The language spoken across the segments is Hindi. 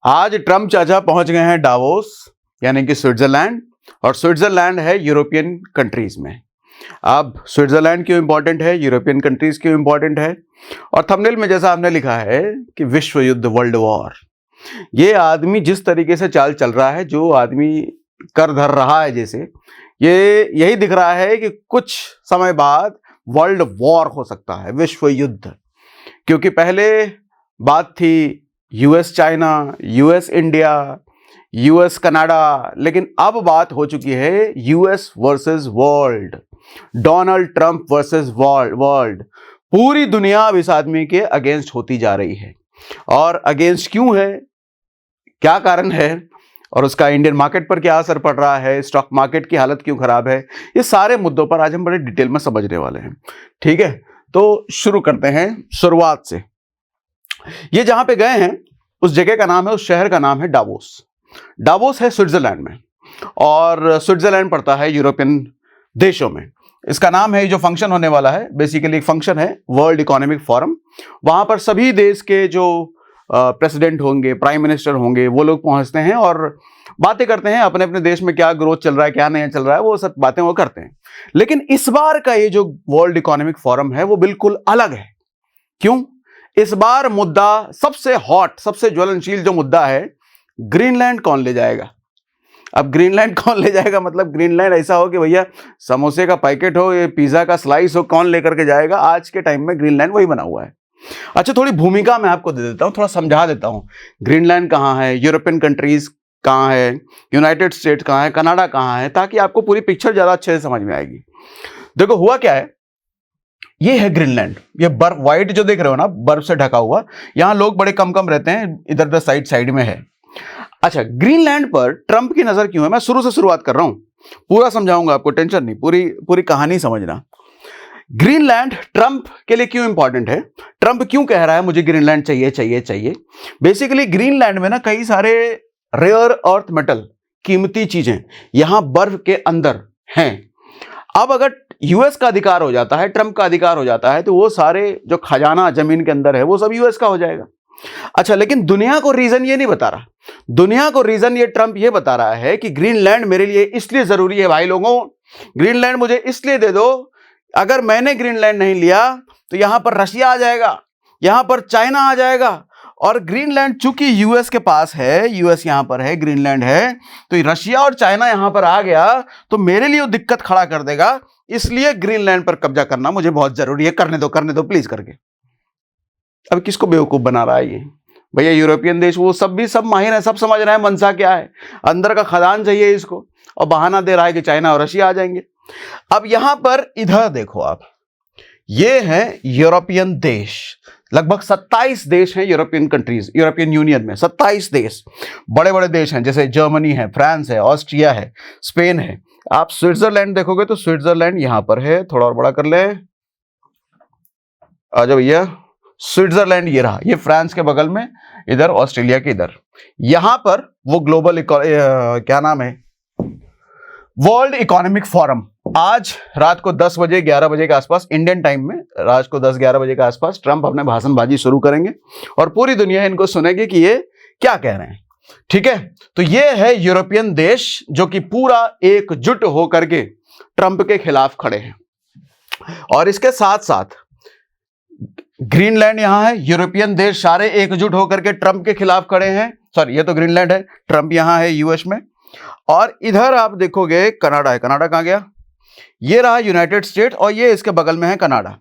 आज ट्रम्प चाचा पहुंच गए हैं डावोस यानी कि स्विट्जरलैंड, और स्विट्जरलैंड है यूरोपियन कंट्रीज में। अब स्विट्जरलैंड क्यों इंपॉर्टेंट है, यूरोपियन कंट्रीज क्यों इंपॉर्टेंट है, और थंबनेल में जैसा हमने लिखा है कि विश्व युद्ध, वर्ल्ड वॉर, ये आदमी जिस तरीके से चाल चल रहा है, जो आदमी कर धर रहा है, जैसे ये यही दिख रहा है कि कुछ समय बाद वर्ल्ड वॉर हो सकता है, विश्व युद्ध। क्योंकि पहले बात थी US China, US India, US Canada, लेकिन अब बात हो चुकी है US versus world, Donald Trump versus world. पूरी दुनिया अब इस आदमी के अगेंस्ट होती जा रही है। और अगेंस्ट क्यों है, क्या कारण है, और उसका इंडियन मार्केट पर क्या असर पड़ रहा है, स्टॉक मार्केट की हालत क्यों खराब है, ये सारे मुद्दों पर आज हम बड़े डिटेल में समझने वाले हैं। ठीक है, तो शुरू करते हैं शुरुआत से। ये जहां पे गए हैं उस जगह का नाम है, उस शहर का नाम है डावोस। डावोस है स्विट्जरलैंड में, और स्विट्जरलैंड पड़ता है यूरोपियन देशों में। इसका नाम है, जो फंक्शन होने वाला है बेसिकली एक फंक्शन है, वर्ल्ड इकोनॉमिक फोरम। वहां पर सभी देश के जो प्रेसिडेंट होंगे, प्राइम मिनिस्टर होंगे, वो लोग पहुंचते हैं और बातें करते हैं, अपने अपने देश में क्या ग्रोथ चल रहा है, क्या नहीं चल रहा है, वो सब बातें वो करते हैं। लेकिन इस बार का ये जो वर्ल्ड इकोनॉमिक फोरम है वो बिल्कुल अलग है। क्यों? इस बार मुद्दा सबसे हॉट, सबसे ज्वलनशील जो मुद्दा है, ग्रीनलैंड कौन ले जाएगा। अब ग्रीनलैंड कौन ले जाएगा, मतलब ग्रीनलैंड ऐसा हो कि भैया समोसे का पैकेट हो, ये पिज्जा का स्लाइस हो, कौन लेकर के जाएगा। आज के टाइम में ग्रीनलैंड वही बना हुआ है। अच्छा, थोड़ी भूमिका मैं आपको दे देता हूं, थोड़ा समझा देता हूं। ग्रीनलैंड कहाँ है, यूरोपियन कंट्रीज कहाँ है, यूनाइटेड स्टेट्स कहाँ है, कनाडा कहाँ है, ताकि आपको पूरी पिक्चर ज्यादा अच्छे से समझ में आएगी। देखो हुआ क्या है, ये है ग्रीनलैंड, ये बर्फ, व्हाइट जो देख रहे हो ना, बर्फ से ढका हुआ। यहां लोग बड़े कम कम रहते हैं, इधर उधर साइड साइड में है। अच्छा, ग्रीनलैंड पर ट्रंप की नजर क्यों है, मैं शुरू से शुरुआत कर रहा हूं, पूरा समझाऊंगा आपको, टेंशन नहीं, पूरी कहानी समझना। ग्रीनलैंड ट्रंप के लिए क्यों इंपॉर्टेंट है, ट्रंप क्यों कह रहा है मुझे ग्रीनलैंड चाहिए चाहिए चाहिए। बेसिकली ग्रीनलैंड में ना कई सारे रेयर अर्थ मेटल, कीमती चीजें यहां बर्फ के अंदर हैं। अब अगर यूएस का अधिकार हो जाता है, ट्रंप का अधिकार हो जाता है, तो वो सारे जो खजाना जमीन के अंदर है वो सब यूएस का हो जाएगा। अच्छा, लेकिन दुनिया को रीजन ये नहीं बता रहा, दुनिया को रीजन ये ट्रंप ये बता रहा है कि ग्रीनलैंड मेरे लिए इसलिए जरूरी है भाई लोगों, ग्रीनलैंड मुझे इसलिए दे दो, अगर मैंने ग्रीनलैंड नहीं लिया तो यहां पर रशिया आ जाएगा, यहां पर चाइना आ जाएगा, और ग्रीनलैंड चूंकि यूएस के पास है, यूएस यहां पर है, ग्रीनलैंड है, तो रशिया और चाइना यहां पर आ गया तो मेरे लिए वो दिक्कत खड़ा कर देगा, इसलिए ग्रीनलैंड पर कब्जा करना मुझे बहुत जरूरी है, करने दो प्लीज करके। अब किसको बेवकूफ बना रहा है ये भैया, यूरोपियन देश वो सब भी सब माहिर है, सब समझ रहे हैं मनसा क्या है, अंदर का खदान चाहिए इसको, और बहाना दे रहा है कि चाइना और रशिया आ जाएंगे। अब यहां पर इधर देखो आप, ये है यूरोपियन देश, लगभग 27 देश हैं यूरोपियन कंट्रीज, यूरोपियन यूनियन में 27 देश, बड़े बड़े देश हैं, जैसे जर्मनी है, फ्रांस है, ऑस्ट्रिया है, स्पेन है। आप स्विट्जरलैंड देखोगे तो स्विट्जरलैंड यहां पर है, थोड़ा और बड़ा कर ले, आ जाओ भैया, स्विट्जरलैंड ये रहा, ये फ्रांस के बगल में, इधर ऑस्ट्रेलिया के इधर। यहां पर वो ग्लोबल क्या नाम है, वर्ल्ड इकोनॉमिक फोरम, आज रात को 10 बजे 11 बजे के आसपास इंडियन टाइम में, रात को 10-11 बजे के आसपास ट्रंप अपने भाषणबाजी शुरू करेंगे और पूरी दुनिया इनको सुनेगी कि ये क्या कह रहे हैं। ठीक है, तो ये है यूरोपियन देश जो कि पूरा एकजुट होकर के ट्रंप के खिलाफ खड़े हैं। और इसके साथ साथ ग्रीनलैंड यहां है, यूरोपियन देश सारे एकजुट होकर के ट्रंप के खिलाफ खड़े हैं। सॉरी, ये तो ग्रीनलैंड है, ट्रंप यहां है यूएस में। और इधर आप देखोगे कनाडा है, कनाडा कहां गया, ये रहा यूनाइटेड स्टेट्स, और ये इसके बगल में है कनाडा।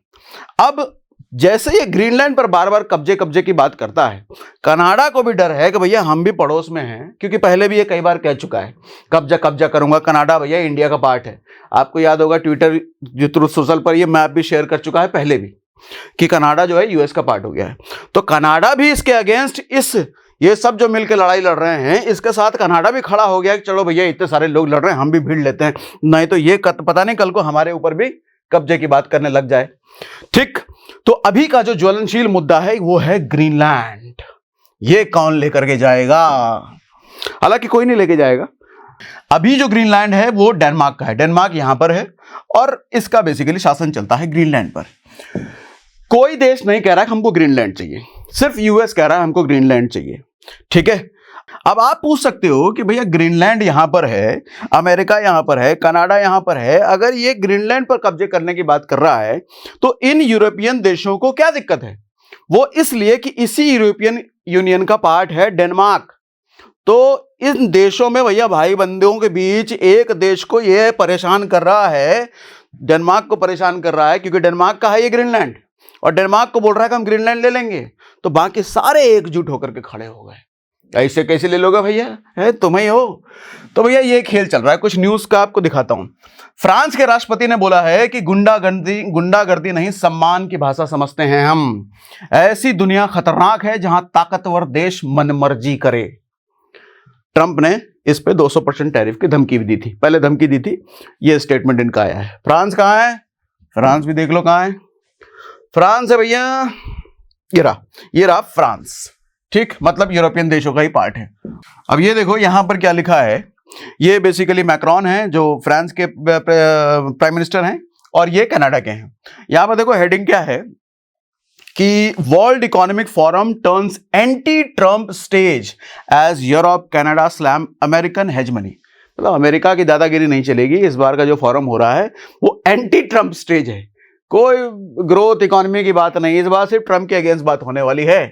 अब जैसे ये ग्रीनलैंड पर बार बार कब्जे की बात करता है, कनाडा को भी डर है कि भैया हम भी पड़ोस में हैं, क्योंकि पहले भी ये कई बार कह चुका है कब्जा करूंगा, कनाडा भैया इंडिया का पार्ट है। आपको याद होगा ट्विटर जो ट्रुथ सोशल पर ये मैप भी शेयर कर चुका है पहले भी, कि कनाडा जो है यूएस का पार्ट हो गया है। तो कनाडा भी इसके अगेंस्ट, ये सब जो मिलकर लड़ाई लड़ रहे हैं, इसके साथ कनाडा भी खड़ा हो गया कि चलो भैया इतने सारे लोग लड़ रहे हैं, हम भी भीड़ लेते हैं, नहीं तो ये पता नहीं कल को हमारे ऊपर भी कब्जे की बात करने लग जाए। ठीक, तो अभी का जो ज्वलनशील मुद्दा है वो है ग्रीनलैंड, ये कौन लेकर के जाएगा। हालांकि कोई नहीं लेके जाएगा, अभी जो ग्रीनलैंड है वो डेनमार्क का है, डेनमार्क यहां पर है और इसका बेसिकली शासन चलता है ग्रीनलैंड पर। कोई देश नहीं कह रहा है हमको ग्रीनलैंड चाहिए, सिर्फ यूएस कह रहा है हमको ग्रीनलैंड चाहिए। ठीक है, अब आप पूछ सकते हो कि भैया ग्रीनलैंड यहां पर है, अमेरिका यहां पर है, कनाडा यहां पर है, अगर ये ग्रीनलैंड पर कब्जे करने की बात कर रहा है तो इन यूरोपियन देशों को क्या दिक्कत है? वो इसलिए कि इसी यूरोपियन यूनियन का पार्ट है डेनमार्क। तो इन देशों में भैया भाई बंधुओं के बीच एक देश को यह परेशान कर रहा है, डेनमार्क को परेशान कर रहा है, क्योंकि डेनमार्क का है ये ग्रीनलैंड, और डेनमार्क को बोल रहा है कि हम ग्रीनलैंड ले लेंगे। तो बाकी सारे एकजुट होकर के खड़े हो गए। ऐसे कैसे ले लोगे भैया, है तुम ही हो। तो भैया ये खेल चल रहा है। कुछ न्यूज का आपको दिखाता हूं। फ्रांस के राष्ट्रपति ने बोला है कि गुंडागर्दी नहीं, सम्मान की भाषा समझते हैं हम। ऐसी दुनिया खतरनाक है जहां ताकतवर देश मनमर्जी करे। ट्रंप ने इस पे 200% टैरिफ की धमकी भी दी थी, पहले धमकी दी थी। ये स्टेटमेंट इनका आया है। फ्रांस कहां है? फ्रांस भी देख लो कहां है। फ्रांस है भैया, ये रहा फ्रांस। ठीक, मतलब यूरोपियन देशों का ही पार्ट है। अब ये देखो यहां पर क्या लिखा है। ये बेसिकली मैक्रोन है जो फ्रांस के प्राइम मिनिस्टर हैं, और ये कनाडा के हैं। यहां पर देखो हेडिंग क्या है कि World Economic Forum turns anti Trump stage as Europe Canada slam American hegemony. मतलब अमेरिका की दादागिरी नहीं चलेगी। इस बार का जो फोरम हो रहा है वो एंटी ट्रंप स्टेज है, कोई ग्रोथ इकोनॉमी की बात नहीं। इस बार सिर्फ ट्रंप के अगेंस्ट बात होने वाली है।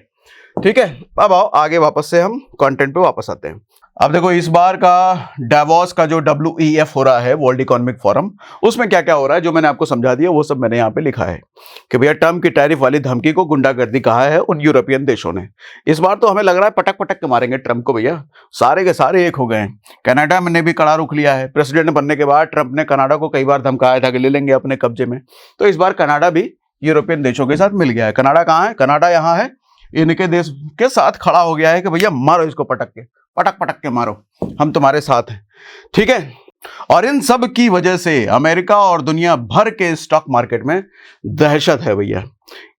ठीक है, अब आओ आगे वापस से हम कंटेंट पे वापस आते हैं। अब देखो इस बार का डावोस का जो WEF हो रहा है, वर्ल्ड इकोनॉमिक फोरम, उसमें क्या क्या हो रहा है जो मैंने आपको समझा दिया वो सब मैंने यहाँ पे लिखा है कि भैया ट्रंप की टैरिफ वाली धमकी को गुंडागर्दी कहा है उन यूरोपियन देशों ने। इस बार तो हमें लग रहा है पटक पटक के मारेंगे ट्रंप को भैया, सारे के सारे एक हो गए हैं। कनाडा ने भी कड़ा रुख लिया है। प्रेसिडेंट बनने के बाद ट्रंप ने कनाडा को कई बार धमकाया था कि ले लेंगे अपने कब्जे में। तो इस बार कनाडा भी यूरोपियन देशों के साथ मिल गया है। कनाडा कहाँ है? कनाडा यहाँ है, इनके देश के साथ खड़ा हो गया है कि भैया मारो इसको, पटक पटक के मारो, हम तुम्हारे साथ हैं। ठीक है, और इन सब की वजह से अमेरिका और दुनिया भर के स्टॉक मार्केट में दहशत है भैया।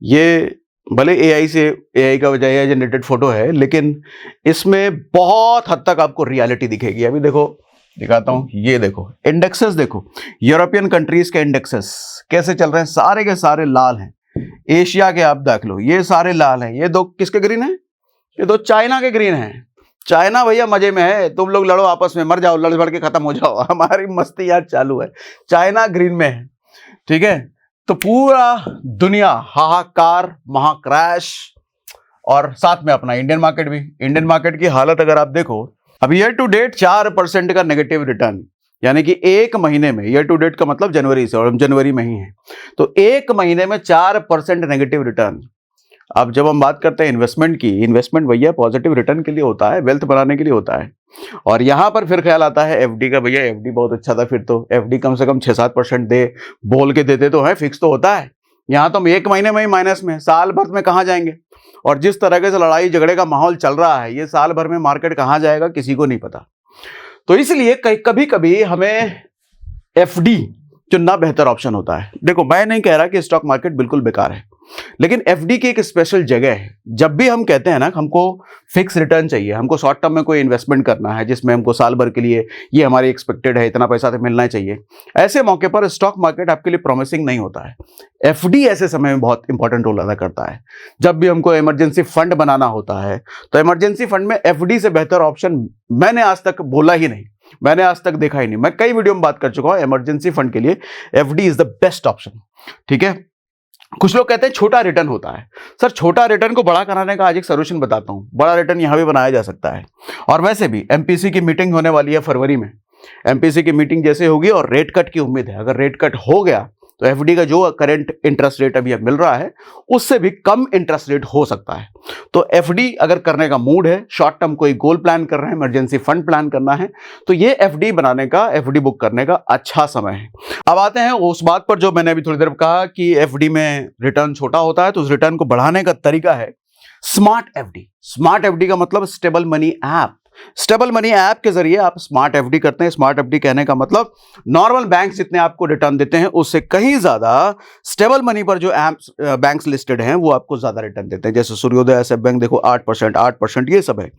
ये भले एआई का वजह है जनरेटेड फोटो है, लेकिन इसमें बहुत हद तक आपको रियलिटी दिखेगी। अभी देखो दिखाता हूं, ये देखो इंडेक्सेस, देखो यूरोपियन कंट्रीज के इंडेक्सेस कैसे चल रहे हैं। सारे के सारे लाल हैं। एशिया के आप देख लो, ये सारे लाल हैं। ये दो किसके ग्रीन है? ये दो चाइना के ग्रीन हैं। चाइना भैया मजे में है, तुम लोग लड़ो आपस में, मर जाओ, लड़ भड़ के खत्म हो जाओ, हमारी मस्ती यार चालू है। चाइना ग्रीन में है। ठीक है, तो पूरा दुनिया हाहाकार, महाक्रैश, और साथ में अपना इंडियन मार्केट भी। इंडियन मार्केट की हालत अगर आप देखो, अब ईयर टू डेट 4% का नेगेटिव रिटर्न, यानी कि एक महीने में, ईयर टू डेट का मतलब जनवरी से, और हम जनवरी में ही हैं, तो एक महीने में 4% नेगेटिव रिटर्न। अब जब हम बात करते हैं इन्वेस्टमेंट की, इन्वेस्टमेंट भैया पॉजिटिव रिटर्न के लिए होता है, वेल्थ बनाने के लिए होता है। और यहां पर फिर ख्याल आता है एफडी का। भैया एफडी बहुत अच्छा था, फिर तो एफडी कम से कम 6-7% दे, बोल के देते तो है, फिक्स तो होता है। यहां तो हम एक महीने में ही माइनस में, साल भर में कहां जाएंगे। और जिस तरह से लड़ाई झगड़े का माहौल चल रहा है, ये साल भर में मार्केट कहां जाएगा किसी को नहीं पता। तो इसलिए कभी कभी हमें एफडी चुनना बेहतर ऑप्शन होता है। देखो मैं नहीं कह रहा कि स्टॉक मार्केट बिल्कुल बेकार है, लेकिन एफडी की एक स्पेशल जगह है। जब भी हम कहते हैं ना हमको फिक्स रिटर्न चाहिए, हमको शॉर्ट टर्म में कोई इन्वेस्टमेंट करना है जिसमें हमको साल भर के लिए ये हमारी एक्सपेक्टेड है, इतना पैसा तो मिलना चाहिए, ऐसे मौके पर स्टॉक मार्केट आपके लिए प्रॉमिसिंग नहीं होता है। एफडी ऐसे समय में बहुत इंपॉर्टेंट रोल अदा करता है। जब भी हमको इमरजेंसी फंड बनाना होता है तो इमरजेंसी फंड में एफडी से बेहतर ऑप्शन मैंने आज तक बोला ही नहीं, मैंने आज तक देखा ही नहीं। मैं कई वीडियो में बात कर चुका हूं, इमरजेंसी फंड के लिए FD is the best option. ठीक है, कुछ लोग कहते हैं छोटा रिटर्न होता है। सर छोटा रिटर्न को बड़ा कराने का आज एक सोल्यूशन बताता हूं। बड़ा रिटर्न यहां भी बनाया जा सकता है। और वैसे भी एमपीसी की मीटिंग होने वाली है फरवरी में। एमपीसी की मीटिंग जैसे होगी और रेट कट की उम्मीद है, अगर रेट कट हो गया तो एफडी का जो करंट इंटरेस्ट रेट अभी मिल रहा है उससे भी कम इंटरेस्ट रेट हो सकता है। तो एफडी अगर करने का मूड है, शॉर्ट टर्म कोई गोल प्लान कर रहे हैं, इमरजेंसी फंड प्लान करना है, तो ये एफडी बनाने का, एफडी बुक करने का अच्छा समय है। अब आते हैं उस बात पर जो मैंने अभी थोड़ी देर कहा कि एफडी में रिटर्न छोटा होता है, तो उस रिटर्न को बढ़ाने का तरीका है स्मार्ट एफडी। स्मार्ट एफडी का मतलब stable money app. Stable money app के जरिए आप स्मार्ट एफडी करते हैं। स्मार्ट एफडी कहने का मतलब नॉर्मल बैंक्स जितने आपको रिटर्न देते हैं उससे कहीं ज्यादा स्टेबल मनी पर जो ऐप्स बैंक्स लिस्टेड हैं वो आपको ज्यादा रिटर्न देते हैं। जैसे सूर्योदय एसएफ बैंक देखो 8% ये सब है।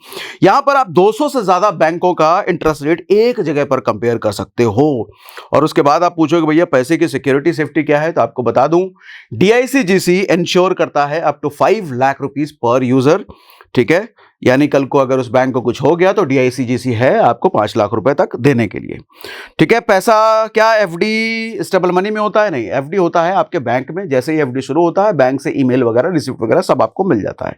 यहां पर आप 200 से ज्यादा बैंकों का इंटरेस्ट रेट एक जगह पर कंपेयर कर सकते हो। और उसके बाद आप पूछोगे भैया पैसे की सिक्योरिटी सेफ्टी क्या है, तो आपको बता दूं DICGC इंश्योर करता है up to 5 lakh rupees per user. ठीक है, यानी कल को अगर उस बैंक को कुछ हो गया तो DICGC है आपको 5 लाख रुपए तक देने के लिए। ठीक है, पैसा क्या FD स्टेबल मनी में होता है? नहीं, FD होता है आपके बैंक में। जैसे ही FD शुरू होता है बैंक से ईमेल वगैरह, रिसिप्ट वगैरह सब आपको मिल जाता है।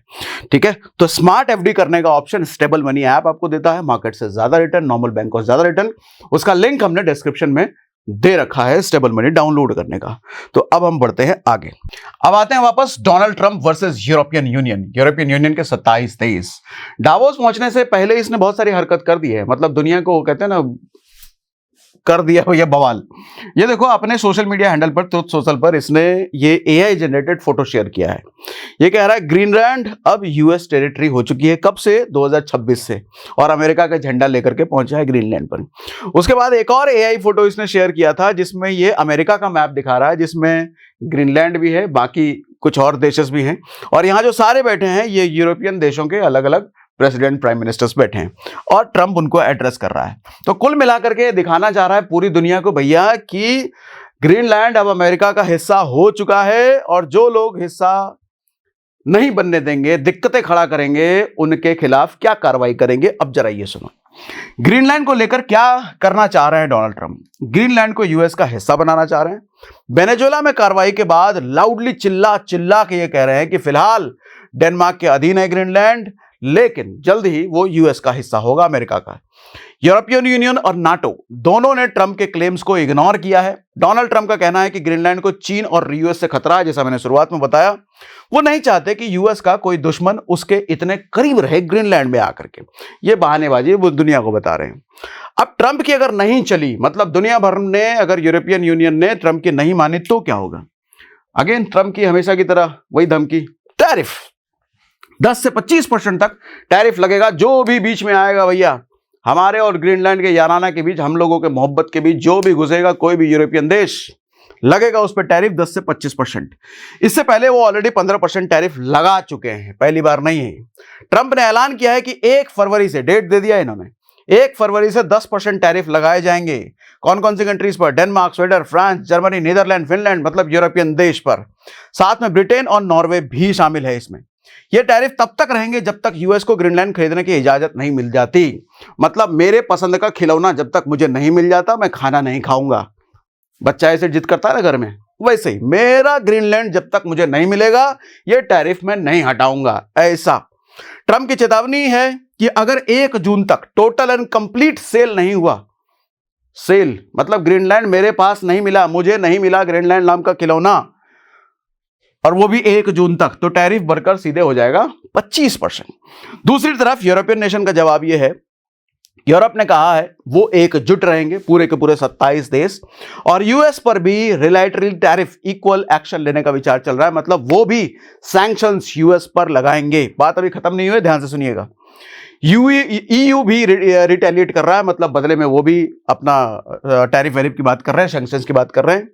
ठीक है, तो स्मार्ट FD करने का ऑप्शन स्टेबल मनी ऐप आपको देता है। मार्केट से ज्यादा रिटर्न, नॉर्मल बैंक को ज्यादा रिटर्न, उसका लिंक हमने डिस्क्रिप्शन में दे रखा है स्टेबल मनी डाउनलोड करने का। तो अब हम बढ़ते हैं आगे। अब आते हैं वापस Donald Trump versus European union. European union के 27 देश। डावोस पहुंचने से पहले इसने बहुत सारी हरकत कर दी है, मतलब दुनिया को कहते हैं ना कर दिया भैया बवाल। ये देखो अपने सोशल मीडिया हैंडल पर, ट्रुथ सोशल पर इसने ये AI जनरेटेड फोटो शेयर किया है। ये कह रहा है ग्रीनलैंड अब US टेरिटरी हो चुकी है। कब से? 2026 से, और अमेरिका का झंडा लेकर के पहुंचा है ग्रीनलैंड पर। उसके बाद एक और AI फोटो इसने शेयर किया था जिसमें ये अमेरिका का मैप दिखा रहा है, जिसमें ग्रीनलैंड भी है, बाकी कुछ और देशेस भी हैं, और यहाँ जो सारे बैठे हैं ये यूरोपियन देशों के अलग अलग प्रेसिडेंट, प्राइम मिनिस्टर्स बैठे हैं और ट्रंप उनको एड्रेस कर रहा है। तो कुल मिलाकर के दिखाना चाह रहा है पूरी दुनिया को भैया कि ग्रीनलैंड अब अमेरिका का हिस्सा हो चुका है, और जो लोग हिस्सा नहीं बनने देंगे, दिक्कतें खड़ा करेंगे, उनके खिलाफ क्या कार्रवाई करेंगे। अब जरा ये सुनो, ग्रीनलैंड को लेकर क्या करना चाह रहे हैं डोनाल्ड ट्रंप। ग्रीनलैंड को US का हिस्सा बनाना चाह रहे हैं। वेनेजुएला में कार्रवाई के बाद लाउडली चिल्ला चिल्ला के ये कह रहे हैं कि फिलहाल डेनमार्क के अधीन है ग्रीनलैंड, लेकिन जल्द ही वो US का हिस्सा होगा, अमेरिका का। यूरोपियन यूनियन और नाटो दोनों ने ट्रंप के क्लेम्स को इग्नोर किया है। डोनाल्ड ट्रंप का कहना है कि ग्रीनलैंड को चीन और US से खतरा है, जैसा मैंने शुरुआत में बताया। वो नहीं चाहते कि US का कोई दुश्मन उसके इतने करीब रहे ग्रीनलैंड में आकर के। ये बहानेबाजी वो दुनिया को बता रहे हैं। अब ट्रंप की अगर नहीं चली, मतलब दुनिया भर ने अगर यूरोपियन यूनियन ने ट्रंप की नहीं मानी, तो क्या होगा? अगेन ट्रंप की हमेशा की तरह वही धमकी, टैरिफ 10 से 25% तक टैरिफ लगेगा। जो भी बीच में आएगा भैया, हमारे और ग्रीनलैंड के याराना के बीच, हम लोगों के मोहब्बत के बीच जो भी घुसेगा, कोई भी यूरोपियन देश, लगेगा उस पर टैरिफ 10 से 25%। इससे पहले वो ऑलरेडी 15% टैरिफ लगा चुके हैं, पहली बार नहीं है। ट्रंप ने ऐलान किया है कि 1 फरवरी से, डेट दे दिया इन्होंने, 1 फरवरी से 10% टैरिफ लगाए जाएंगे। कौन कौन सी कंट्रीज पर? Denmark, Sweden, France, Germany, Netherland, Finland, मतलब यूरोपियन देश पर। साथ में ब्रिटेन और नॉर्वे भी शामिल है इसमें। ये टैरिफ तब तक रहेंगे जब तक US को ग्रीनलैंड खरीदने की इजाजत नहीं मिल जाती। मतलब मेरे पसंद का खिलौना जब तक मुझे नहीं मिल जाता, मैं खाना नहीं खाऊंगा। बच्चा ऐसे जिद करता है ना घर में, वैसे ही मेरा ग्रीनलैंड जब तक मुझे नहीं मिलेगा, ये टैरिफ मैं नहीं हटाऊंगा। ऐसा ट्रंप की चेतावनी है कि अगर 1 जून तक टोटल एंड कंप्लीट सेल नहीं हुआ, सेल मतलब ग्रीनलैंड मेरे पास नहीं मिला, मुझे नहीं मिला ग्रीनलैंड नाम का खिलौना, और वो भी 1 जून तक, तो टैरिफ बढ़कर सीधे हो जाएगा 25%। दूसरी तरफ यूरोपियन नेशन का जवाब यह है, यूरोप ने कहा है वो एकजुट रहेंगे, पूरे के पूरे 27 देश, और US पर भी रिलेटरी टैरिफ इक्वल एक्शन लेने का विचार चल रहा है। मतलब वो भी सैंक्शंस US पर लगाएंगे। बात अभी खत्म नहीं हुई, ध्यान से सुनिएगा। EU भी रिटेलिएट कर रहा है, मतलब बदले में वो भी अपना टैरिफ वैरिफ की बात कर रहे हैं, सैंक्शंस की बात कर रहे हैं।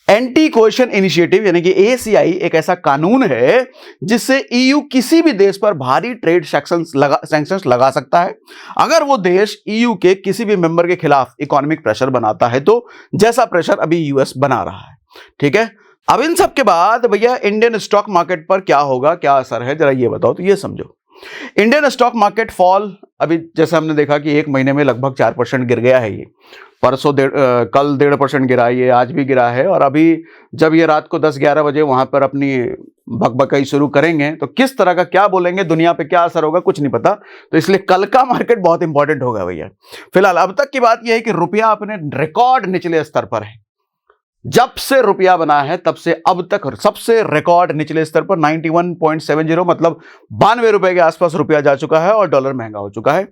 एंटी कोएशन इनिशिएटिव यानी कि ACI एक ऐसा कानून है जिससे EU किसी भी देश पर भारी ट्रेड सैंक्शंस लगा सकता है अगर वो देश EU के किसी भी मेंबर के खिलाफ इकोनॉमिक प्रेशर बनाता है, तो जैसा प्रेशर अभी US बना रहा है। ठीक है, अब इन सब के बाद भैया इंडियन स्टॉक मार्केट पर क्या होगा, क्या असर है, जरा ये बताओ। तो ये समझो, इंडियन स्टॉक मार्केट फॉल अभी जैसे हमने देखा कि 1 महीने में लगभग 4% गिर गया है। ये परसों कल 1.5% गिरा, ये आज भी गिरा है, और अभी जब ये रात को 10-11 बजे वहां पर अपनी बकबकाई शुरू करेंगे तो किस तरह का क्या बोलेंगे, दुनिया पे क्या असर होगा, कुछ नहीं पता। तो इसलिए कल का मार्केट बहुत इंपॉर्टेंट होगा भैया। फिलहाल अब तक की बात यह है कि रुपया अपने रिकॉर्ड निचले स्तर पर है। जब से रुपया बना है तब से अब तक सबसे रिकॉर्ड निचले स्तर पर 91.70, मतलब 92 रुपए के आसपास रुपया जा चुका है, और डॉलर महंगा हो चुका है।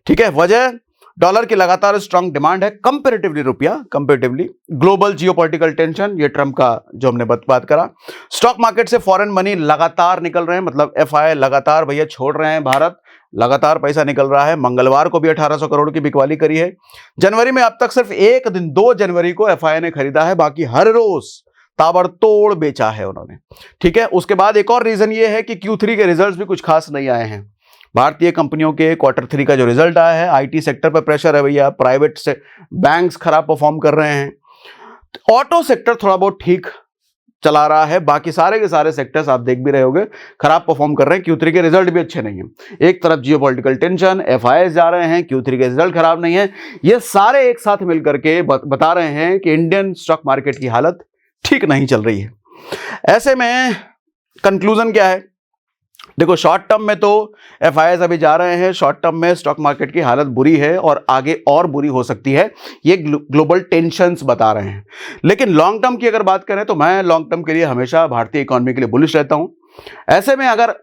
ठीक है, वजह डॉलर की लगातार स्ट्रांग डिमांड है, कंपैरेटिवली रुपया, कंपैरेटिवली ग्लोबल जियोपॉलिटिकल टेंशन, ये ट्रंप का जो हमने बात करा। स्टॉक मार्केट से फॉरेन मनी लगातार निकल रहे हैं, मतलब FI लगातार भैया छोड़ रहे हैं भारत, लगातार पैसा निकल रहा है। मंगलवार को भी 1800 करोड़ की बिकवाली करी है। जनवरी में अब तक सिर्फ एक दिन 2 जनवरी को FI ने खरीदा है, बाकी हर रोज ताबड़तोड़ बेचा है उन्होंने। ठीक है, उसके बाद एक और रीजन ये है कि Q3 के रिजल्ट्स भी कुछ खास नहीं आए हैं। भारतीय कंपनियों के Q3 का जो रिजल्ट आया है, IT सेक्टर पर प्रेशर है भैया, प्राइवेट से बैंक्स खराब परफॉर्म कर रहे हैं, ऑटो सेक्टर थोड़ा बहुत ठीक चला रहा है। बाकी सारे के सारे सेक्टर्स आप देख भी रहे होंगे खराब परफॉर्म कर रहे हैं। Q3 के रिजल्ट भी अच्छे नहीं हैं। एक तरफ जियोपॉलिटिकल टेंशन, FIIs जा रहे हैं, Q3 के रिजल्ट खराब नहीं है। ये सारे एक साथ मिलकर के बता रहे हैं कि इंडियन स्टॉक मार्केट की हालत ठीक नहीं चल रही है। ऐसे में कंक्लूजन क्या है? देखो, शॉर्ट टर्म में तो FIIs अभी जा रहे हैं, शॉर्ट टर्म में स्टॉक मार्केट की हालत बुरी है और आगे और बुरी हो सकती है, ये ग्लोबल टेंशंस बता रहे हैं। लेकिन लॉन्ग टर्म की अगर बात करें तो मैं लॉन्ग टर्म के लिए हमेशा भारतीय इकोनॉमी के लिए बुलिश रहता हूं। ऐसे में अगर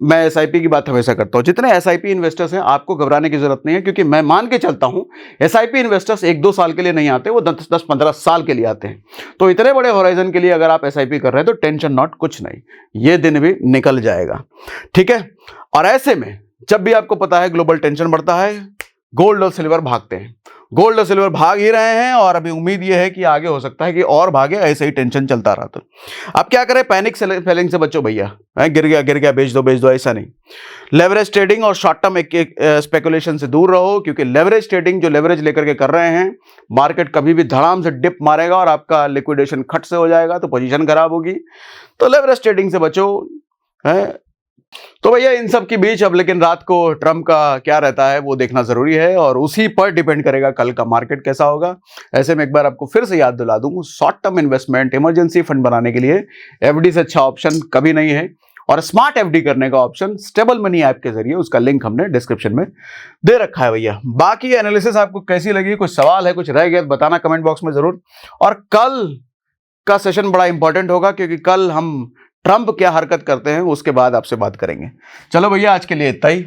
मैं SIP की बात हमेशा करता हूं, जितने SIP इन्वेस्टर्स हैं आपको घबराने की जरूरत नहीं है, क्योंकि मैं मान के चलता हूं SIP इन्वेस्टर्स 1-2 साल के लिए नहीं आते, वो 10-15 साल के लिए आते हैं। तो इतने बड़े होराइजन के लिए अगर आप SIP कर रहे हैं तो टेंशन नॉट, कुछ नहीं, ये दिन भी निकल जाएगा, ठीक है। और ऐसे में जब भी आपको पता है ग्लोबल टेंशन बढ़ता है, गोल्ड और सिल्वर भागते हैं। गोल्ड और सिल्वर भाग ही रहे हैं और अभी उम्मीद यह है कि आगे हो सकता है कि और भागे, ऐसे ही टेंशन चलता रहा तो अब क्या करें? पैनिक सेलिंग से बचो भैया, गिर गया बेच दो, ऐसा नहीं। लेवरेज ट्रेडिंग और शॉर्ट टर्म स्पेकुलेशन से दूर रहो, क्योंकि लेवरेज ट्रेडिंग जो लेवरेज लेकर के कर रहे हैं, मार्केट कभी भी धड़ाम से डिप मारेगा और आपका लिक्विडेशन खट से हो जाएगा तो पोजीशन खराब होगी। तो लेवरेज ट्रेडिंग से बचो, है। तो भैया इन सब के बीच अब लेकिन रात को ट्रम्प का क्या रहता है वो देखना जरूरी है और उसी पर डिपेंड करेगा कल का मार्केट कैसा होगा। ऐसे में एक बार आपको फिर से याद दिला दूं, short term investment, emergency fund बनाने के लिए FD से अच्छा ऑप्शन कभी नहीं है। और स्मार्ट FD करने का ऑप्शन स्टेबल मनी ऐप के जरिए, उसका लिंक हमने डिस्क्रिप्शन में दे रखा है भैया। बाकी एनालिसिस आपको कैसी लगी, कुछ सवाल है, कुछ रह गया बताना कमेंट बॉक्स में जरूर। और कल का सेशन बड़ा इंपॉर्टेंट होगा, क्योंकि कल हम ट्रम्प क्या हरकत करते हैं उसके बाद आपसे बात करेंगे। चलो भैया आज के लिए इतना ही।